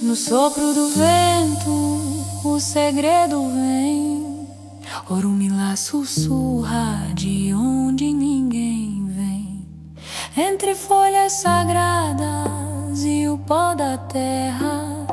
No sopro do vento, o segredo vem. Orumilá sussurra de onde ninguém vem. Entre folhas sagradas e o pó da terra,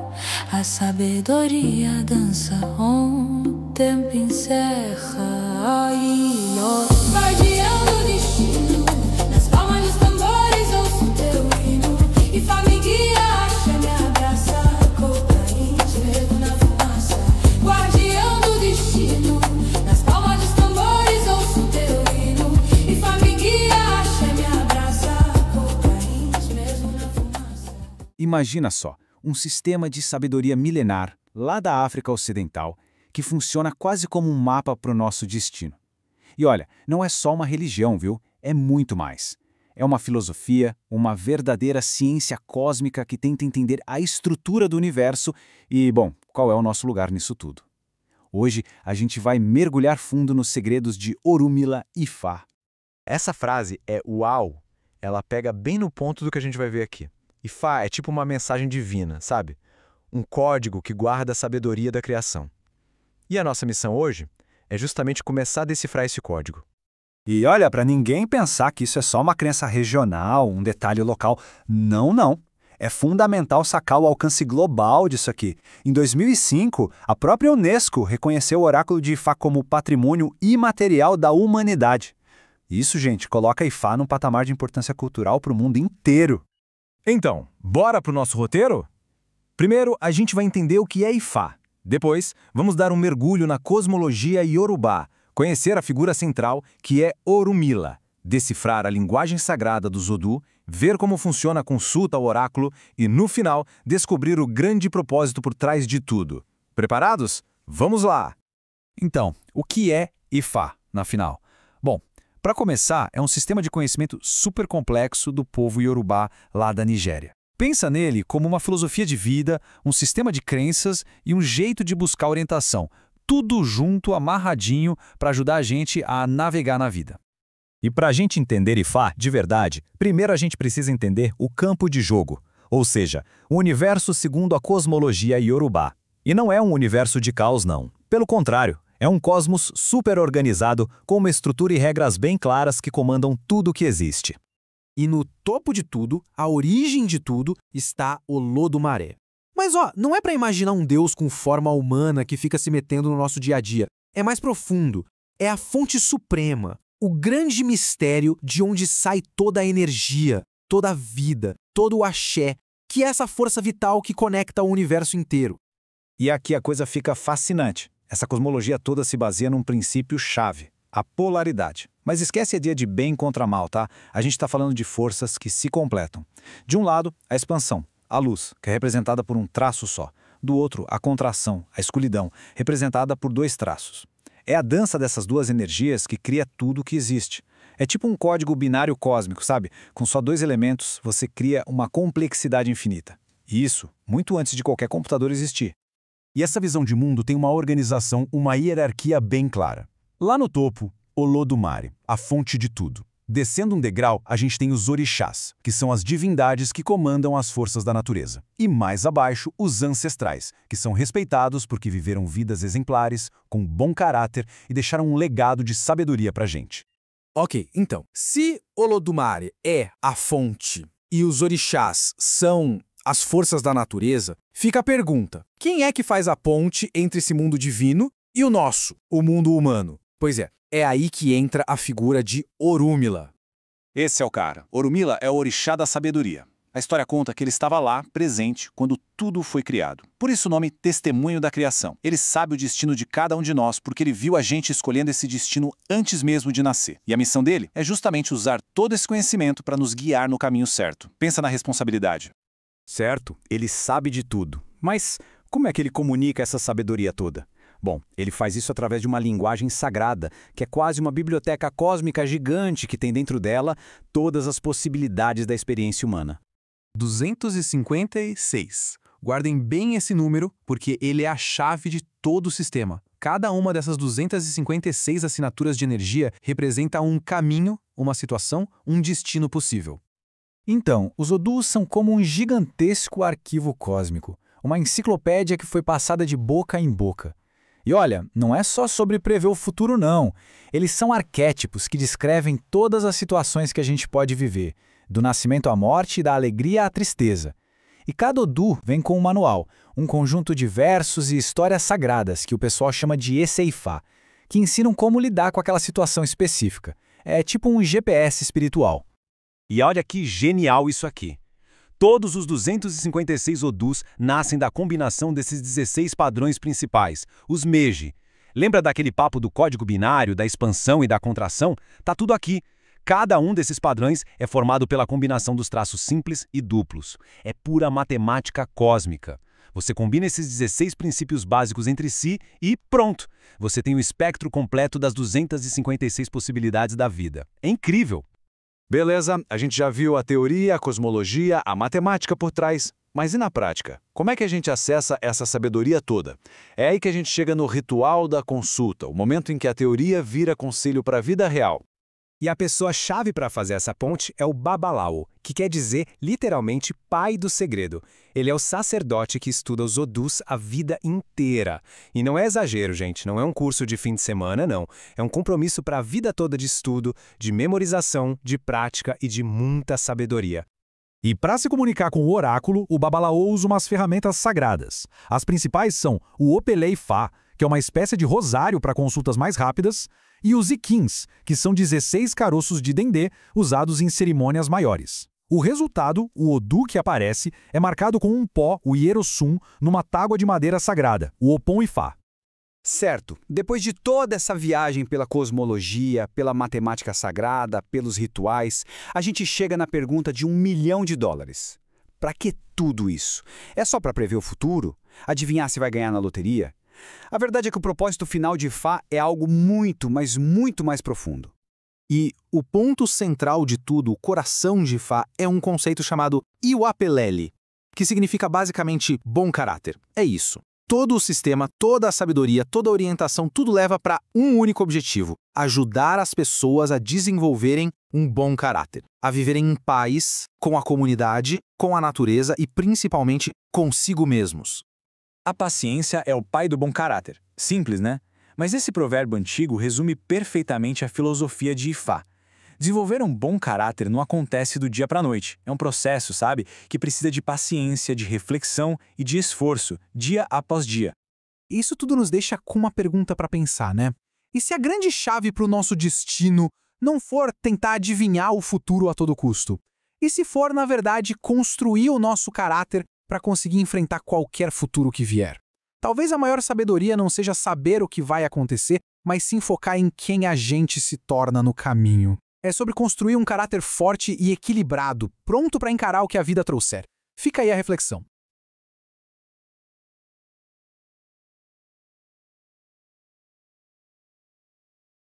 a sabedoria dança, o tempo encerra. Ai, ó, guardião do destino, nas palmas dos tambores ouço teu hino. E Fá me guia, acha, me abraça, cocaína, medo na fumaça. Guardião do destino, nas palmas dos tambores ouço teu hino. E Fá me guia, acha, me abraça, cocaína, medo na fumaça. Imagina só, um sistema de sabedoria milenar, lá da África Ocidental, que funciona quase como um mapa para o nosso destino. E olha, não é só uma religião, viu? É muito mais. É uma filosofia, uma verdadeira ciência cósmica que tenta entender a estrutura do universo e, bom, qual é o nosso lugar nisso tudo. Hoje, a gente vai mergulhar fundo nos segredos de Orunmila e Fá. Essa frase é uau, ela pega bem no ponto do que a gente vai ver aqui. E Fá é tipo uma mensagem divina, sabe? Um código que guarda a sabedoria da criação. E a nossa missão hoje é justamente começar a decifrar esse código. E olha, para ninguém pensar que isso é só uma crença regional, um detalhe local. Não, não. É fundamental sacar o alcance global disso aqui. Em 2005, a própria Unesco reconheceu o oráculo de Ifá como patrimônio imaterial da humanidade. Isso, gente, coloca Ifá num patamar de importância cultural para o mundo inteiro. Então, bora pro nosso roteiro? Primeiro, a gente vai entender o que é Ifá. Depois, vamos dar um mergulho na cosmologia iorubá, conhecer a figura central, que é Orunmila, decifrar a linguagem sagrada do Zodu, ver como funciona a consulta ao oráculo e, no final, descobrir o grande propósito por trás de tudo. Preparados? Vamos lá! Então, o que é Ifá, na final? Bom, para começar, é um sistema de conhecimento super complexo do povo iorubá lá da Nigéria. Pensa nele como uma filosofia de vida, um sistema de crenças e um jeito de buscar orientação, tudo junto, amarradinho, para ajudar a gente a navegar na vida. E para a gente entender Ifá de verdade, primeiro a gente precisa entender o campo de jogo, ou seja, o universo segundo a cosmologia iorubá. E não é um universo de caos, não. Pelo contrário, é um cosmos super organizado, com uma estrutura e regras bem claras que comandam tudo o que existe. E no topo de tudo, a origem de tudo, está Olodumaré. Mas não é para imaginar um deus com forma humana que fica se metendo no nosso dia a dia. É mais profundo. É a fonte suprema, o grande mistério de onde sai toda a energia, toda a vida, todo o axé, que é essa força vital que conecta o universo inteiro. E aqui a coisa fica fascinante. Essa cosmologia toda se baseia num princípio-chave, a polaridade. Mas esquece a ideia de bem contra mal, tá? A gente está falando de forças que se completam. De um lado, a expansão, a luz, que é representada por um traço só. Do outro, a contração, a escuridão, representada por dois traços. É a dança dessas duas energias que cria tudo o que existe. É tipo um código binário cósmico, sabe? Com só dois elementos, você cria uma complexidade infinita. E isso, muito antes de qualquer computador existir. E essa visão de mundo tem uma organização, uma hierarquia bem clara. Lá no topo, Olodumare, a fonte de tudo. Descendo um degrau, a gente tem os orixás, que são as divindades que comandam as forças da natureza. E mais abaixo, os ancestrais, que são respeitados porque viveram vidas exemplares, com bom caráter e deixaram um legado de sabedoria pra gente. Ok, então, se Olodumare é a fonte e os orixás são as forças da natureza, fica a pergunta: quem é que faz a ponte entre esse mundo divino e o nosso, o mundo humano? Pois é aí que entra a figura de Orunmila. Esse é o cara. Orunmila é o orixá da sabedoria. A história conta que ele estava lá, presente, quando tudo foi criado. Por isso o nome Testemunho da Criação. Ele sabe o destino de cada um de nós porque ele viu a gente escolhendo esse destino antes mesmo de nascer. E a missão dele é justamente usar todo esse conhecimento para nos guiar no caminho certo. Pensa na responsabilidade. Certo, ele sabe de tudo. Mas como é que ele comunica essa sabedoria toda? Bom, ele faz isso através de uma linguagem sagrada, que é quase uma biblioteca cósmica gigante que tem dentro dela todas as possibilidades da experiência humana. 256. Guardem bem esse número, porque ele é a chave de todo o sistema. Cada uma dessas 256 assinaturas de energia representa um caminho, uma situação, um destino possível. Então, os Odus são como um gigantesco arquivo cósmico. Uma enciclopédia que foi passada de boca em boca. E olha, não é só sobre prever o futuro, não. Eles são arquétipos que descrevem todas as situações que a gente pode viver, do nascimento à morte e da alegria à tristeza. E cada Odu vem com um manual, um conjunto de versos e histórias sagradas que o pessoal chama de Esse-Ifá, que ensinam como lidar com aquela situação específica. É tipo um GPS espiritual. E olha que genial isso aqui. Todos os 256 Odus nascem da combinação desses 16 padrões principais, os Meiji. Lembra daquele papo do código binário, da expansão e da contração? Tá tudo aqui. Cada um desses padrões é formado pela combinação dos traços simples e duplos. É pura matemática cósmica. Você combina esses 16 princípios básicos entre si e pronto! Você tem o espectro completo das 256 possibilidades da vida. É incrível! Beleza, a gente já viu a teoria, a cosmologia, a matemática por trás. Mas e na prática? Como é que a gente acessa essa sabedoria toda? É aí que a gente chega no ritual da consulta, o momento em que a teoria vira conselho para a vida real. E a pessoa-chave para fazer essa ponte é o Babalao, que quer dizer, literalmente, pai do segredo. Ele é o sacerdote que estuda os Odus a vida inteira. E não é exagero, gente, não é um curso de fim de semana, não. É um compromisso para a vida toda de estudo, de memorização, de prática e de muita sabedoria. E para se comunicar com o oráculo, o Babalao usa umas ferramentas sagradas. As principais são o Opelei-Fá, que é uma espécie de rosário para consultas mais rápidas, e os Ikins, que são 16 caroços de dendê usados em cerimônias maiores. O resultado, o Odu que aparece, é marcado com um pó, o Hierosum, numa tábua de madeira sagrada, o Opon-Ifá. Certo, depois de toda essa viagem pela cosmologia, pela matemática sagrada, pelos rituais, a gente chega na pergunta de $1 milhão. Para que tudo isso? É só para prever o futuro? Adivinhar se vai ganhar na loteria? A verdade é que o propósito final de Ifá é algo muito, mas muito mais profundo. E o ponto central de tudo, o coração de Ifá, é um conceito chamado Iwapelele, que significa basicamente bom caráter. É isso. Todo o sistema, toda a sabedoria, toda a orientação, tudo leva para um único objetivo: ajudar as pessoas a desenvolverem um bom caráter, a viverem em paz com a comunidade, com a natureza e principalmente consigo mesmos. A paciência é o pai do bom caráter. Simples, né? Mas esse provérbio antigo resume perfeitamente a filosofia de Ifá. Desenvolver um bom caráter não acontece do dia para a noite. É um processo, sabe, que precisa de paciência, de reflexão e de esforço, dia após dia. Isso tudo nos deixa com uma pergunta para pensar, né? E se a grande chave para o nosso destino não for tentar adivinhar o futuro a todo custo? E se for, na verdade, construir o nosso caráter para conseguir enfrentar qualquer futuro que vier? Talvez a maior sabedoria não seja saber o que vai acontecer, mas sim focar em quem a gente se torna no caminho. É sobre construir um caráter forte e equilibrado, pronto para encarar o que a vida trouxer. Fica aí a reflexão.